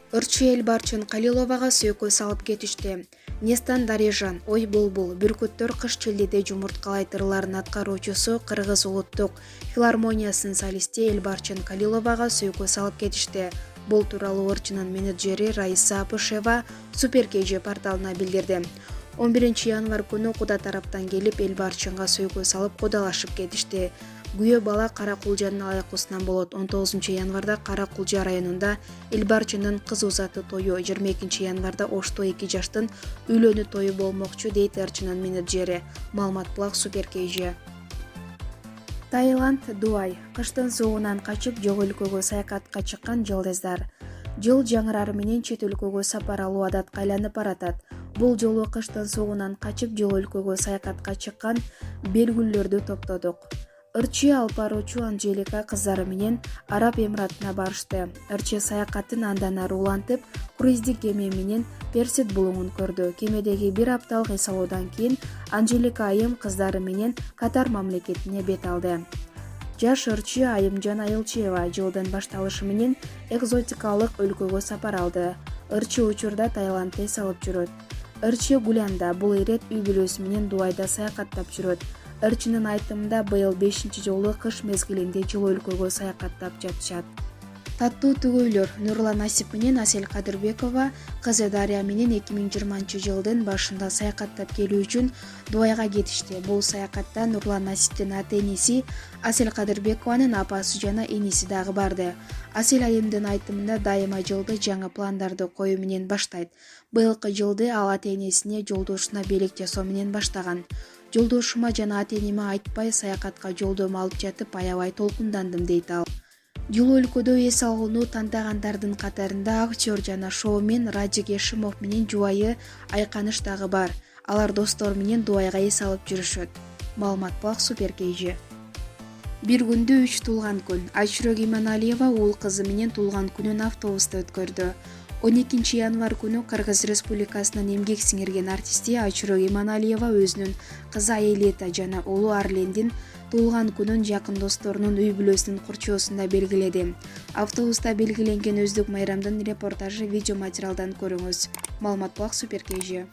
Ырчы Элбарчын Калиловага сөйкө салып кетишти. Нестан Дарежан, Ой Булбул, Бүркүттөр кыш чилдеде жумурткалайтырларын аткаруучусу Кыргыз улуттук филармониясынын солисти Элбарчын Калиловага сөйкө салып кетишти. Бул тууралуу ырчынын менеджери Раиса Апышева Супер KG порталына билдирди. 11 январь күнү куда тараптан келип Элбарчынга сөйкө салып кодолашып кетишти. Күйөө бала Кара Кулжанын алайкусунан болот. 19 январда Кара Кулжа районунда Элбарчынын кыз узаты тою, 22 январда Ошто 2 жаштын үйлөнүү тою болмокчу, дейт ырчынын менеджери. Маалымат булак Супер KG. Таиланд, Дуай. Кыштын суугунан качып жок өлкөгө саякатка чыккан жылдыздар. Жыл жаңырары менен чет өлкөгө сапар алуу адатка айланып баратат. Бул жолу кыштын суугунан качып жок өлкөгө саякатка чыккан белгилүүлөрдү топтодук. Ырчы алып баруучу Анжелика кыздары менен Араб Эмиратына барышты. Ырчы саякатын андан ары улантып, круиздик кеме менен Персид булуңун көрдү. Кемедеги бир апталык эс алуудан кийин Анжелика айым кыздары менен Катар мамлекетине бет алды. Жаш ырчы Айымжан Айылчиева жылдын башталышы менен экзотикалык өлкөгө сапар алды. Ырчы учурда Таиландда эс алып жүрөт. Ырчы Гулянда бул ирет үй бүлөсү менен Дуайда саякаттап жүрөт. Ырчынын айтымында быйыл 5 жолу кыш мезгилинде жыл өлкөгө саякаттап жатышат. Таттуу түгөйлөр Нурлан Насип менен Асель Кадырбекова кызы Дарья менен 2020 жылдын башында саякаттап келүү үчүн Дуайга кетишти. Бул саякатта Нурлан Насиптин ата-энеси Асель Кадырбекованын апасы жана эниси дагы барды. Асель айымдын айтымында дайыма жылды жаңы пландарды коюу менен баштайт. Быйылкы жылды ал ата-энесине жолдошуна белек жасоо менен баштаган. Жолдошума жана ата-энеме айтпай саякатка жолдомо алып жатып аябай толкундандым, дейт ал. Жыл өлкөдө эс алууну тантагандардын катарында актер жана шоумен Радик Ешимов менен жубайы Айканыш дагы бар. Алар достор менен Дуайга эс алып жүрүшөт. Маалымат булак Супер KG. Бир күндө 3 туулган күн. Айшүрөк Иманалиева уул кызы менен туулган күнүн автобуста өткөрдү. 12 январь күнү Кыргыз Республикасынын эмгек сиңирген артисти Айшүрөк Иманалиева өзүнүн кызы Аелита жана уулу Арлендин туулган күнүн жакын досторунун үй бүлөсүнүн курчоосунда белгиледи. Автобуста белгиленген өздүк майрамдын репортажы видео материалдан көрүңүз. Маалымат булак Супер KG.